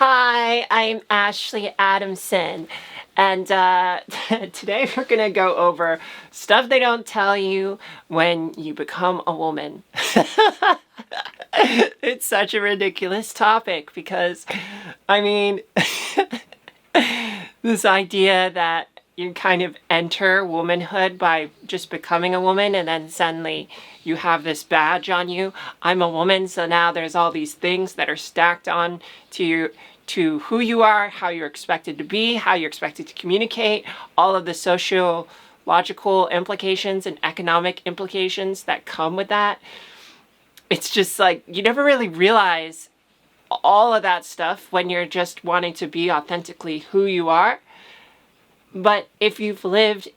Hi, I'm Ashley Adamson, and today we're going to go over stuff they don't tell you when you become a woman. It's such a ridiculous topic because, I mean, this idea that you kind of enter womanhood by just becoming a woman and then suddenly you have this badge on you. I'm a woman, so now there's all these things that are stacked on to who you are, how you're expected to be, how you're expected to communicate, all of the sociological implications and economic implications that come with that. It's just like you never really realize all of that stuff when you're just wanting to be authentically who you are. But if you've lived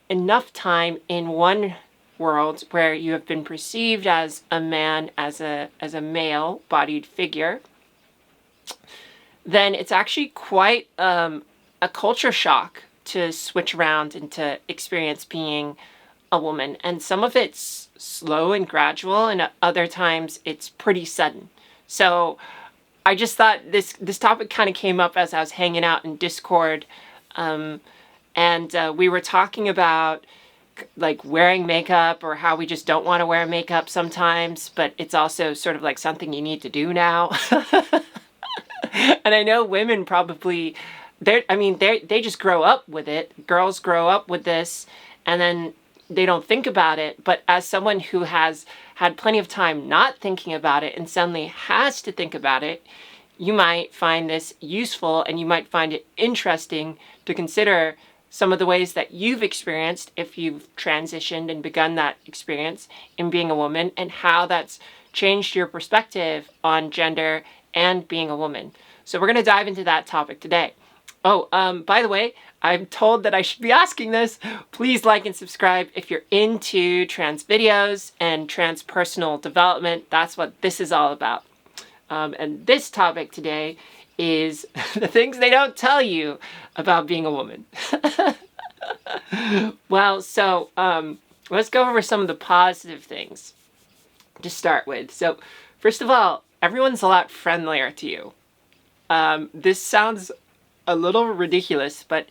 enough time in one world where you have been perceived as a man, as a male-bodied figure, then it's actually quite a culture shock to switch around and to experience being a woman. And some of it's slow and gradual, and other times it's pretty sudden. So I just thought this topic kind of came up as I was hanging out in Discord. And we were talking about like wearing makeup or how we just don't want to wear makeup sometimes, but it's also sort of like something you need to do now. And I know women probably, they just grow up with it. Girls grow up with this and then they don't think about it. But as someone who has had plenty of time not thinking about it and suddenly has to think about it, you might find this useful and you might find it interesting to consider some of the ways that you've experienced if you've transitioned and begun that experience in being a woman and how that's changed your perspective on gender and being a woman. So we're going to dive into that topic today. Oh, by the way, I'm told that I should be asking this. Please like and subscribe if you're into trans videos and trans personal development. That's what this is all about. And this topic today is the things they don't tell you about being a woman. Well, so let's go over some of the positive things to start with. So first of all, everyone's a lot friendlier to you. This sounds a little ridiculous, but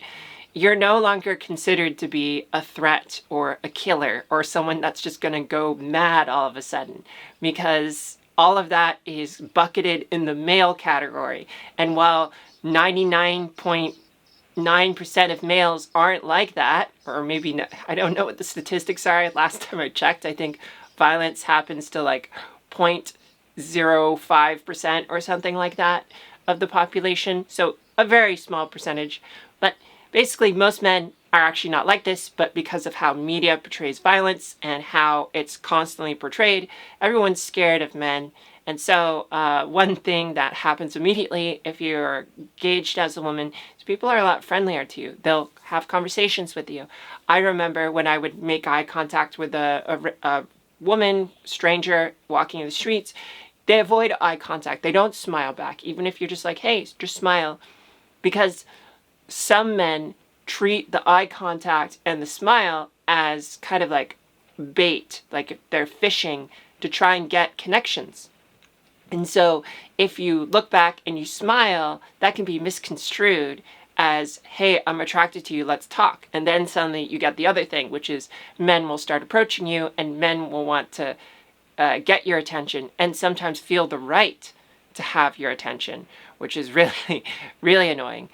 you're no longer considered to be a threat or a killer or someone that's just going to go mad all of a sudden, because all of that is bucketed in the male category. And while 99.9% of males aren't like that, or maybe not, I don't know what the statistics are. Last time I checked, I think violence happens to like 0.05% or something like that of the population. So a very small percentage. But basically most men are actually not like this, but because of how media portrays violence and how it's constantly portrayed, everyone's scared of men. And so one thing that happens immediately if you're gauged as a woman is people are a lot friendlier to you. They'll have conversations with you. I remember when I would make eye contact with a woman, stranger, walking in the streets, they avoid eye contact. They don't smile back, even if you're just like, hey, just smile. Because some men treat the eye contact and the smile as kind of like bait, like they're fishing to try and get connections. And so if you look back and you smile, that can be misconstrued as, hey, I'm attracted to you, let's talk. And then suddenly you get the other thing, which is men will start approaching you and men will want to get your attention and sometimes feel the right to have your attention, which is really, really annoying.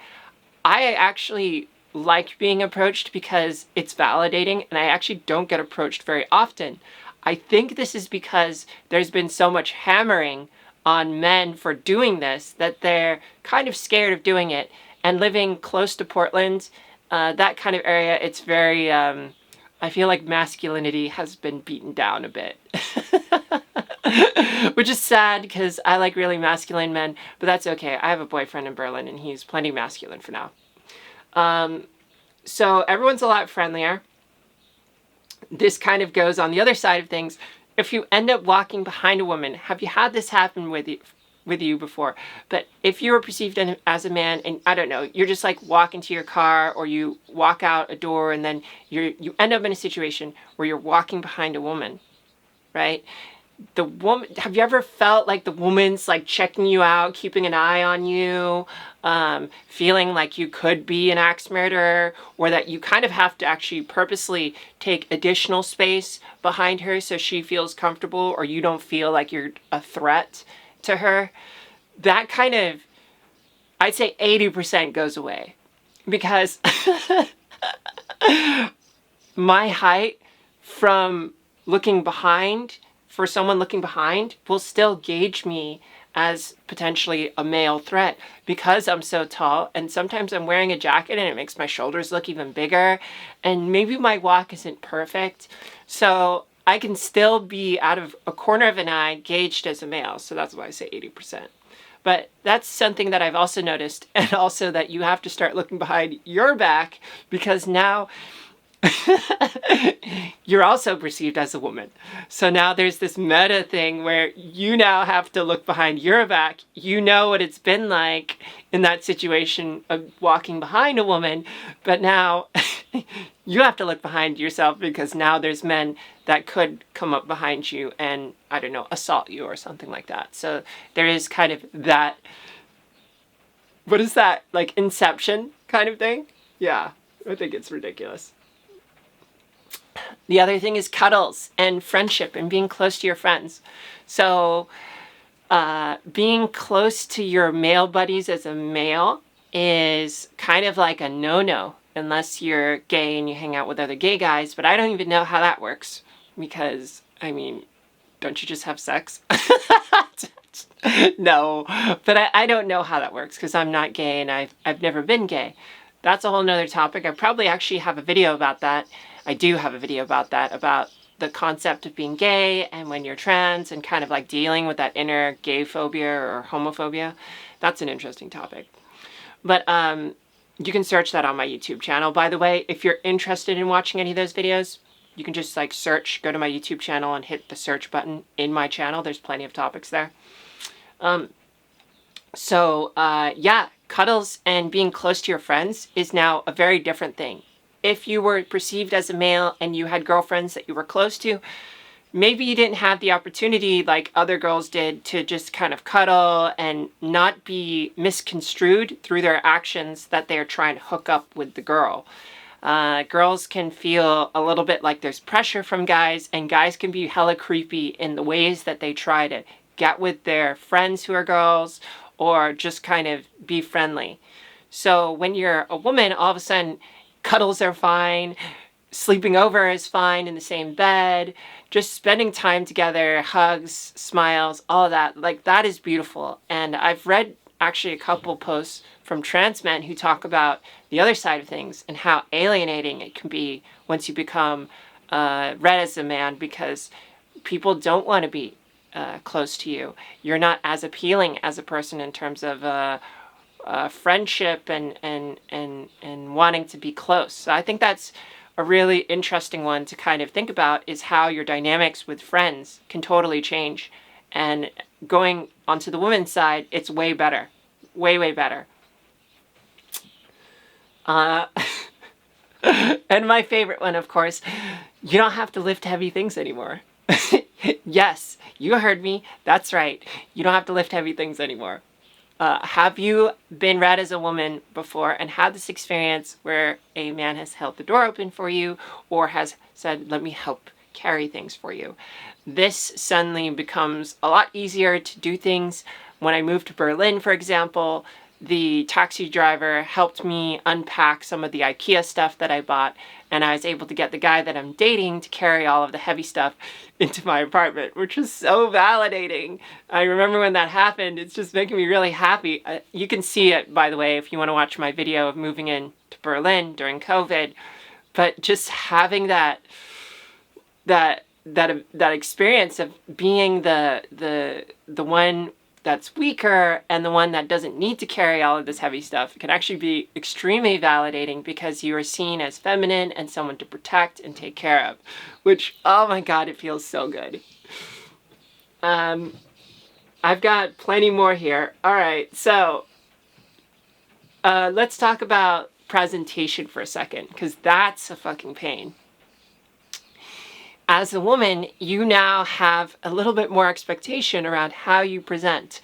I actually like being approached because it's validating, and I actually don't get approached very often. I think this is because there's been so much hammering on men for doing this that they're kind of scared of doing it. And living close to Portland, that kind of area, it's very, I feel like masculinity has been beaten down a bit. Which is sad because I like really masculine men, but that's okay. I have a boyfriend in Berlin and he's plenty masculine for now. So everyone's a lot friendlier. This kind of goes on the other side of things. If you end up walking behind a woman, have you had this happen with you before? But if you were perceived as a man and I don't know, you're just like walking to your car or you walk out a door and then you end up in a situation where you're walking behind a woman, right? the woman, have you ever felt like the woman's like checking you out, keeping an eye on you, feeling like you could be an axe murderer, or that you kind of have to actually purposely take additional space behind her so she feels comfortable, or you don't feel like you're a threat to her? That kind of, I'd say 80% goes away, because my height from looking behind, for someone looking behind, will still gauge me as potentially a male threat because I'm so tall, and sometimes I'm wearing a jacket and it makes my shoulders look even bigger, and maybe my walk isn't perfect, so I can still be out of a corner of an eye gauged as a male. So that's why I say 80%. But that's something that I've also noticed, and also that you have to start looking behind your back, because now you're also perceived as a woman. So now there's this meta thing where you now have to look behind your back. You know what it's been like in that situation of walking behind a woman, but now you have to look behind yourself, because now there's men that could come up behind you and, I don't know, assault you or something like that. So there is kind of that, what is that, like Inception kind of thing? Yeah, I think it's ridiculous. The other thing is cuddles and friendship and being close to your friends. So being close to your male buddies as a male is kind of like a no-no, unless you're gay and you hang out with other gay guys. But I don't even know how that works, because, I mean, don't you just have sex? No, but I don't know how that works, because I'm not gay and I've never been gay. That's a whole nother topic. I probably actually have a video about that. I do have a video about that, about the concept of being gay and when you're trans, and kind of like dealing with that inner gay phobia or homophobia. That's an interesting topic. But you can search that on my YouTube channel. By the way, if you're interested in watching any of those videos, you can just like search, go to my YouTube channel and hit the search button in my channel. There's plenty of topics there. Yeah, cuddles and being close to your friends is now a very different thing. If you were perceived as a male and you had girlfriends that you were close to, maybe you didn't have the opportunity like other girls did to just kind of cuddle and not be misconstrued through their actions that they're trying to hook up with the girl. Girls can feel a little bit like there's pressure from guys, and guys can be hella creepy in the ways that they try to get with their friends who are girls, or just kind of be friendly. So when you're a woman, all of a sudden, cuddles are fine, sleeping over is fine in the same bed, just spending time together, hugs, smiles, all of that. Like, that is beautiful. And I've read actually a couple posts from trans men who talk about the other side of things and how alienating it can be once you become read as a man, because people don't want to be close to you. You're not as appealing as a person in terms of friendship and wanting to be close. So I think that's a really interesting one to kind of think about, is how your dynamics with friends can totally change. And going onto the women's side, it's way better. Way, way better. And my favorite one, of course, you don't have to lift heavy things anymore. Yes, you heard me. That's right. You don't have to lift heavy things anymore. Have you been read as a woman before and had this experience where a man has held the door open for you, or has said, let me help carry things for you? This suddenly becomes a lot easier to do things. When I moved to Berlin, for example, the taxi driver helped me unpack some of the IKEA stuff that I bought, and I was able to get the guy that I'm dating to carry all of the heavy stuff into my apartment, which was so validating. I remember when that happened. It's just making me really happy. You can see it, by the way, if you want to watch my video of moving into Berlin during COVID. But just having that experience of being the one that's weaker and the one that doesn't need to carry all of this heavy stuff can actually be extremely validating, because you are seen as feminine and someone to protect and take care of, which, oh my God, it feels so good. I've got plenty more here. All right, so let's talk about presentation for a second, because that's a fucking pain. as a woman, you now have a little bit more expectation around how you present,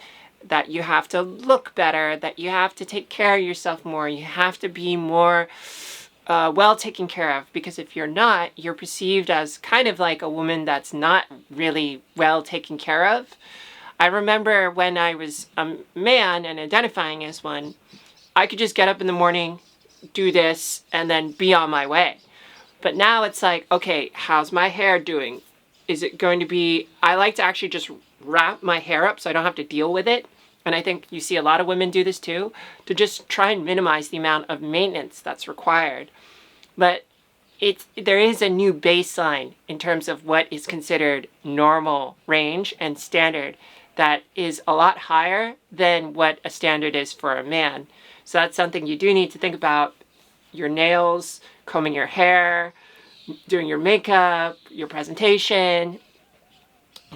that you have to look better, that you have to take care of yourself more, you have to be more well taken care of, because if you're not, you're perceived as kind of like a woman that's not really well taken care of. I remember when I was a man and identifying as one, I could just get up in the morning, do this, and then be on my way. But now it's like, okay, how's my hair doing? Is it going to be, I like to actually just wrap my hair up so I don't have to deal with it. And I think you see a lot of women do this too, to just try and minimize the amount of maintenance that's required. But there is a new baseline in terms of what is considered normal range and standard that is a lot higher than what a standard is for a man. So that's something you do need to think about. Your nails, combing your hair, doing your makeup, your presentation,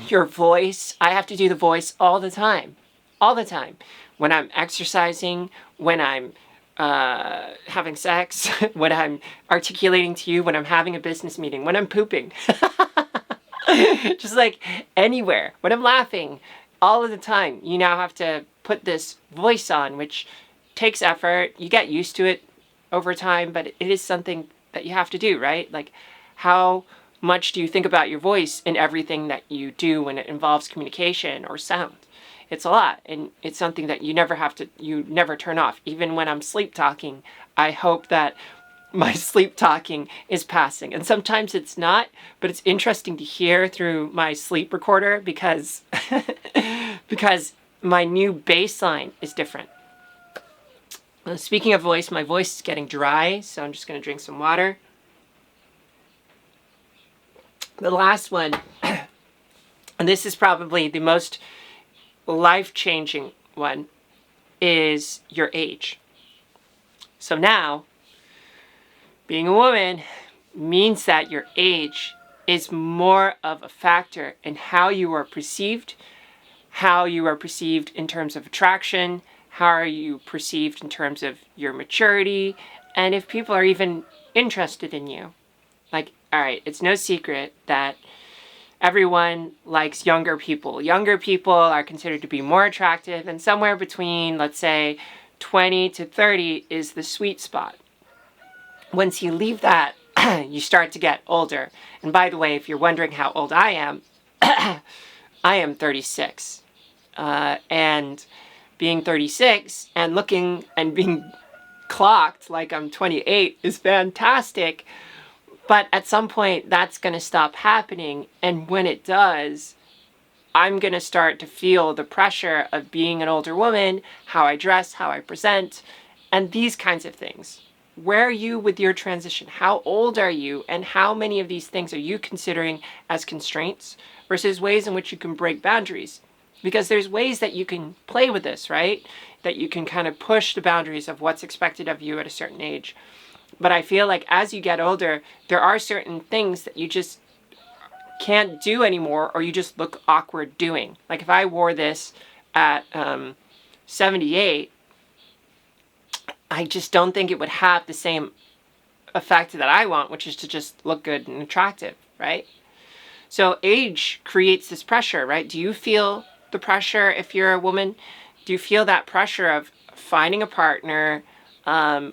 your voice. I have to do the voice all the time. All the time. When I'm exercising, when I'm having sex, when I'm articulating to you, when I'm having a business meeting, when I'm pooping. Just like anywhere. When I'm laughing, all of the time, you now have to put this voice on, which takes effort. You get used to it over time, but it is something that you have to do, right? Like, how much do you think about your voice in everything that you do when it involves communication or sound? It's a lot, and it's something that you never turn off. Even when I'm sleep talking, I hope that my sleep talking is passing. And sometimes it's not, but it's interesting to hear through my sleep recorder because my new baseline is different. Speaking of voice, my voice is getting dry, so I'm just going to drink some water. The last one, and this is probably the most life-changing one, is your age. So now, being a woman means that your age is more of a factor in how you are perceived in terms of attraction, how are you perceived in terms of your maturity, and if people are even interested in you. Like, all right, it's no secret that everyone likes younger people. Younger people are considered to be more attractive, and somewhere between, let's say, 20 to 30 is the sweet spot. Once you leave that, you start to get older. And by the way, if you're wondering how old I am, I am 36. And being 36 and looking and being clocked like I'm 28 is fantastic. But at some point, that's going to stop happening. And when it does, I'm going to start to feel the pressure of being an older woman, how I dress, how I present, and these kinds of things. Where are you with your transition? How old are you? And how many of these things are you considering as constraints versus ways in which you can break boundaries? Because there's ways that you can play with this, right? That you can kind of push the boundaries of what's expected of you at a certain age. But I feel like as you get older, there are certain things that you just can't do anymore, or you just look awkward doing. Like if I wore this at 78, I just don't think it would have the same effect that I want, which is to just look good and attractive, right? So age creates this pressure, right? Do you feel the pressure if you're a woman? Do you feel that pressure of finding a partner,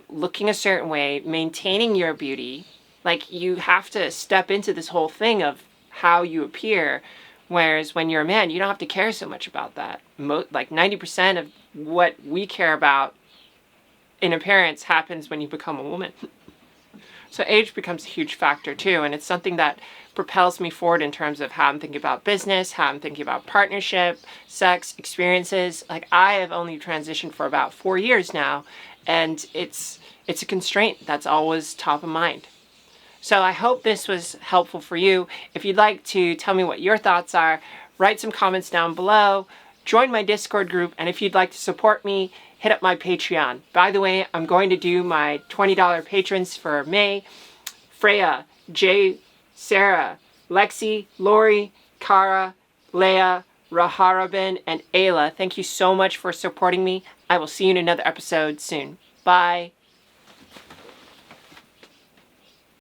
looking a certain way, maintaining your beauty? Like you have to step into this whole thing of how you appear, whereas when you're a man, you don't have to care so much about that. Like 90% of what we care about in appearance happens when you become a woman. So age becomes a huge factor too, and it's something that propels me forward in terms of how I'm thinking about business, how I'm thinking about partnership, sex, experiences. Like I have only transitioned for about 4 years now, and it's a constraint that's always top of mind. So I hope this was helpful for you. If you'd like to tell me what your thoughts are, write some comments down below, join my Discord group, and if you'd like to support me, hit up my Patreon. By the way, I'm going to do my $20 patrons for May. Freya, Jay, Sarah, Lexi, Lori, Kara, Leah, Raharabin, and Ayla. Thank you so much for supporting me. I will see you in another episode soon. Bye.